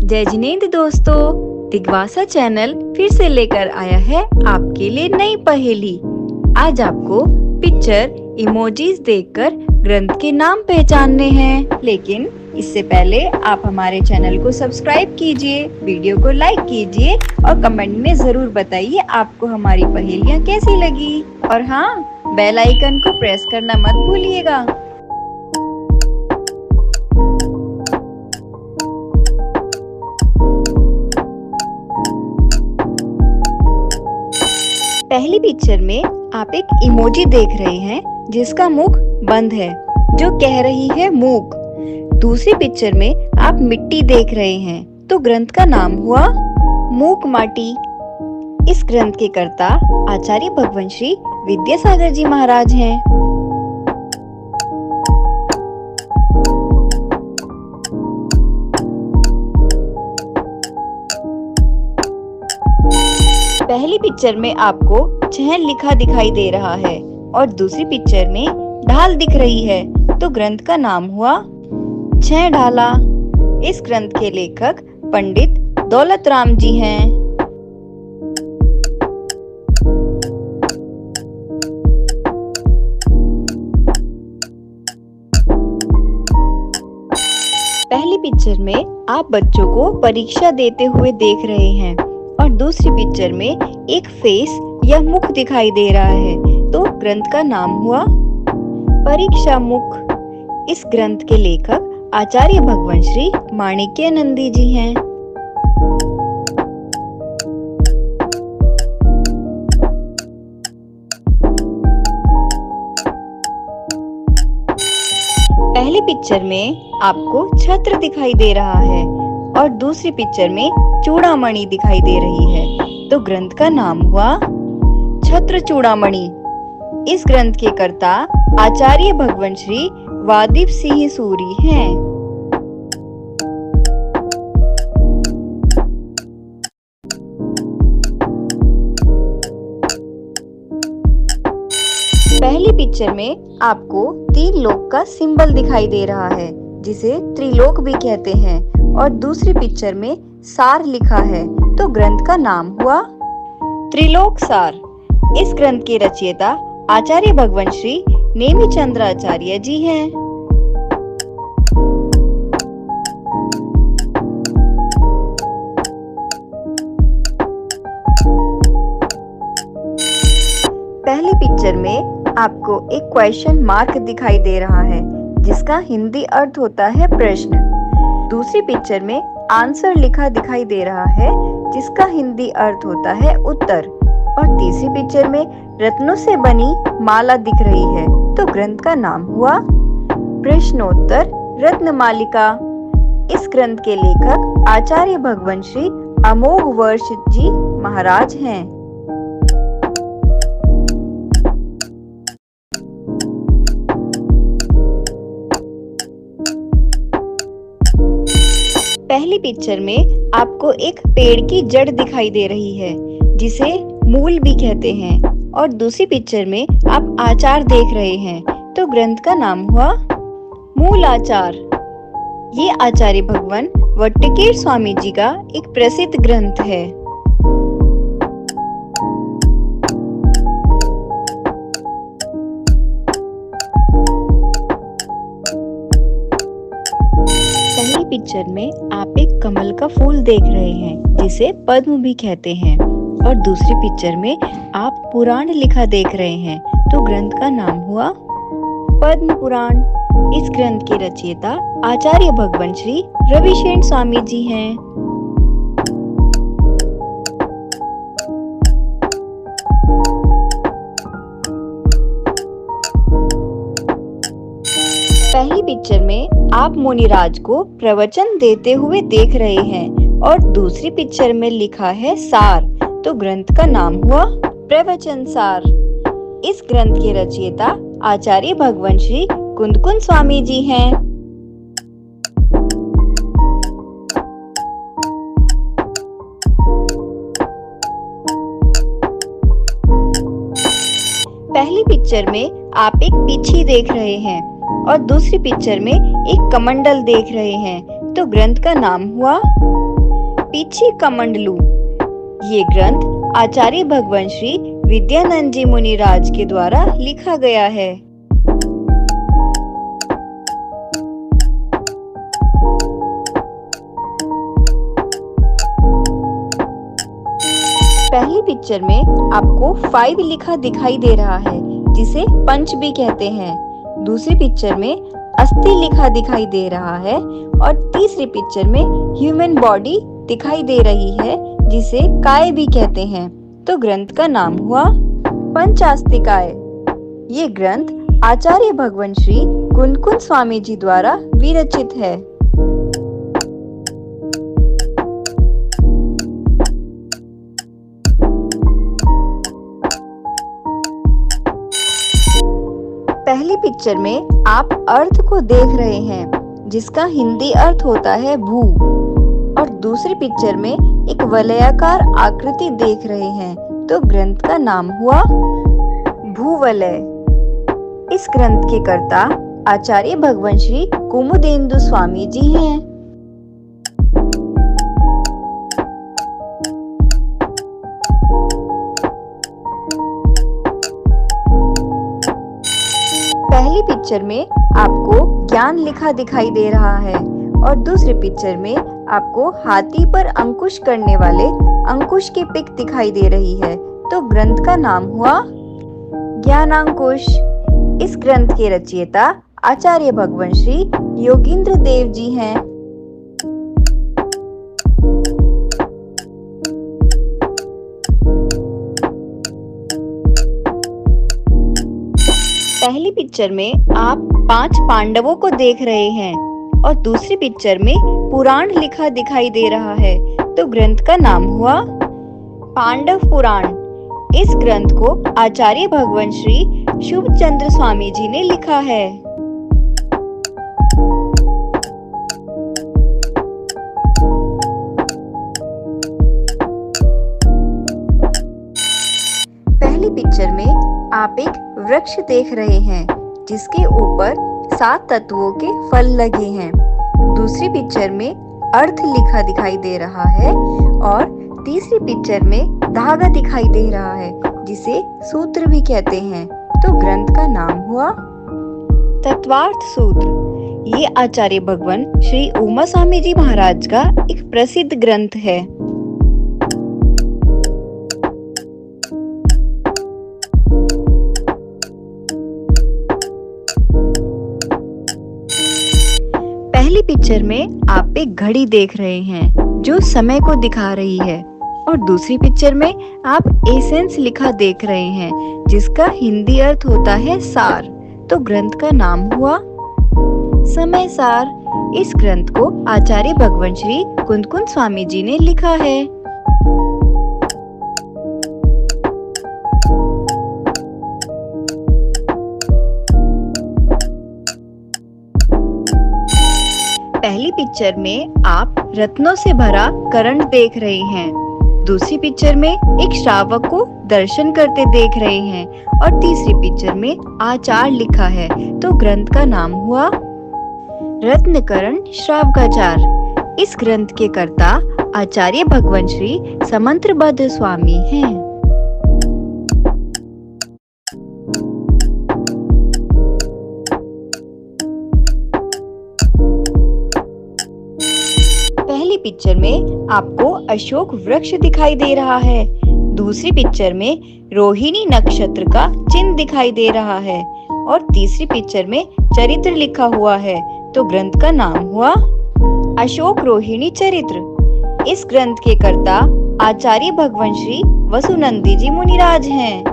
जय जिनेंद्र दोस्तों, दिग्वासा चैनल फिर से लेकर आया है आपके लिए नई पहेली। आज आपको पिक्चर इमोजीज देखकर ग्रंथ के नाम पहचानने हैं। लेकिन इससे पहले आप हमारे चैनल को सब्सक्राइब कीजिए, वीडियो को लाइक कीजिए और कमेंट में जरूर बताइए आपको हमारी पहेलियाँ कैसी लगी। और हाँ, बेल आइकन को प्रेस करना मत भूलिएगा। पहली पिक्चर में आप एक इमोजी देख रहे हैं जिसका मुख बंद है, जो कह रही है मूक। दूसरी पिक्चर में आप मिट्टी देख रहे हैं, तो ग्रंथ का नाम हुआ मूक माटी। इस ग्रंथ के कर्ता आचार्य भगवान श्री विद्यासागर जी महाराज हैं। पहली पिक्चर में आपको छहन लिखा दिखाई दे रहा है और दूसरी पिक्चर में ढाल दिख रही है, तो ग्रंथ का नाम हुआ छह ढाला। इस ग्रंथ के लेखक पंडित दौलत राम जी हैं। पहली पिक्चर में आप बच्चों को परीक्षा देते हुए देख रहे हैं और दूसरी पिक्चर में एक फेस या मुख दिखाई दे रहा है, तो ग्रंथ का नाम हुआ परीक्षा मुख। इस ग्रंथ के लेखक आचार्य भगवान श्री माणिक्यानंदी जी हैं। पहली पिक्चर में आपको छत्र दिखाई दे रहा है और दूसरी पिक्चर में चूड़ामणि दिखाई दे रही है, तो ग्रंथ का नाम हुआ छत्र चूड़ामणि। इस ग्रंथ के कर्ता आचार्य भगवान श्री वादिव सिंह सूरी हैं। पहली पिक्चर में आपको तीन लोक का सिंबल दिखाई दे रहा है, जिसे त्रिलोक भी कहते हैं, और दूसरी पिक्चर में सार लिखा है, तो ग्रंथ का नाम हुआ त्रिलोक सार। इस ग्रंथ के रचयिता आचार्य भगवान श्री नेमिचंद्राचार्य जी हैं। पहली पिक्चर में आपको एक क्वेश्चन मार्क दिखाई दे रहा है, जिसका हिंदी अर्थ होता है प्रश्न। दूसरी पिक्चर में आंसर लिखा दिखाई दे रहा है, जिसका हिंदी अर्थ होता है उत्तर। और तीसरी पिक्चर में रत्नों से बनी माला दिख रही है, तो ग्रंथ का नाम हुआ प्रश्नोत्तर रत्नमालिका। इस ग्रंथ के लेखक आचार्य भगवान श्री अमोघ वर्ष जी महाराज हैं। पहली पिक्चर में आपको एक पेड़ की जड़ दिखाई दे रही है, जिसे मूल भी कहते हैं, और दूसरी पिक्चर में आप आचार देख रहे हैं, तो ग्रंथ का नाम हुआ मूल आचार। ये आचार्य भगवान वट्टकेर स्वामी जी का एक प्रसिद्ध ग्रंथ है। पहली पिक्चर में आप एक कमल का फूल देख रहे हैं, जिसे पद्म भी कहते हैं, और दूसरी पिक्चर में आप पुराण लिखा देख रहे हैं, तो ग्रंथ का नाम हुआ पद्म पुराण। इस ग्रंथ के रचयिता आचार्य भगवान श्री रविशेन स्वामी जी हैं। पहली पिक्चर में आप मुनिराज को प्रवचन देते हुए देख रहे हैं और दूसरी पिक्चर में लिखा है सार, तो ग्रंथ का नाम हुआ प्रवचन सार। इस ग्रंथ के रचयिता आचार्य भगवान श्री कुंदकुंद स्वामी जी हैं। पहली पिक्चर में आप एक पीछी देख रहे हैं और दूसरी पिक्चर में एक कमंडल देख रहे हैं, तो ग्रंथ का नाम हुआ पीछे कमंडलू। ये ग्रंथ आचार्य भगवान श्री विद्यानंद जी मुनिराज के द्वारा लिखा गया है। पहली पिक्चर में आपको 5 लिखा दिखाई दे रहा है, जिसे पंच भी कहते हैं। दूसरी पिक्चर में अस्थि लिखा दिखाई दे रहा है और तीसरी पिक्चर में ह्यूमन बॉडी दिखाई दे रही है, जिसे काय भी कहते हैं। तो ग्रंथ का नाम हुआ पंचास्तिकाय। ये ग्रंथ आचार्य भगवान श्री कुनकुन स्वामी जी द्वारा विरचित है। पहली पिक्चर में आप अर्थ को देख रहे हैं, जिसका हिंदी अर्थ होता है भू, और दूसरी पिक्चर में एक वलयाकार आकृति देख रहे हैं। तो ग्रंथ का नाम हुआ भूवलय। इस ग्रंथ के कर्ता आचार्य भगवान श्री कुमुदेन्दु स्वामी जी हैं। पहली पिक्चर में आपको ज्ञान लिखा दिखाई दे रहा है और दूसरी पिक्चर में आपको हाथी पर अंकुश करने वाले अंकुश की पिक दिखाई दे रही है। तो ग्रंथ का नाम हुआ ज्ञानांकुश। इस ग्रंथ के रचयिता आचार्य भगवान श्री योगींद्र देव जी हैं। पहली पिक्चर में आप 5 पांडवों को देख रहे हैं और दूसरी पिक्चर में पुराण लिखा दिखाई दे रहा है। तो ग्रंथ का नाम हुआ पांडव पुराण। इस ग्रंथ को आचार्य भगवान श्री शुभचंद्र स्वामी जी ने लिखा है। पहली पिक्चर में आप एक वृक्ष देख रहे हैं, जिसके ऊपर 7 तत्वों के फल लगे हैं। दूसरी पिक्चर में अर्थ लिखा दिखाई दे रहा है और तीसरी पिक्चर में धागा दिखाई दे रहा है, जिसे सूत्र भी कहते हैं। तो ग्रंथ का नाम हुआ तत्वार्थ सूत्र। ये आचार्य भगवान श्री उमा स्वामी जी महाराज का एक प्रसिद्ध ग्रंथ है। पहली पिक्चर में आप एक घड़ी देख रहे हैं, जो समय को दिखा रही है, और दूसरी पिक्चर में आप एसेंस लिखा देख रहे हैं, जिसका हिंदी अर्थ होता है सार। तो ग्रंथ का नाम हुआ समय सार। इस ग्रंथ को आचार्य भगवान श्री कुनकुन स्वामी जी ने लिखा है। पहली पिक्चर में आप रत्नों से भरा करंट देख रहे हैं, दूसरी पिक्चर में एक श्रावक को दर्शन करते देख रहे हैं और तीसरी पिक्चर में आचार लिखा है। तो ग्रंथ का नाम हुआ रत्नकरण श्रावकाचार। इस ग्रंथ के कर्ता आचार्य भगवान श्री समंत्रबद्ध स्वामी हैं। पहली पिक्चर में आपको अशोक वृक्ष दिखाई दे रहा है, दूसरी पिक्चर में रोहिणी नक्षत्र का चिन्ह दिखाई दे रहा है और तीसरी पिक्चर में चरित्र लिखा हुआ है। तो ग्रंथ का नाम हुआ अशोक रोहिणी चरित्र। इस ग्रंथ के कर्ता आचार्य भगवान श्री वसुनंदी जी मुनिराज हैं।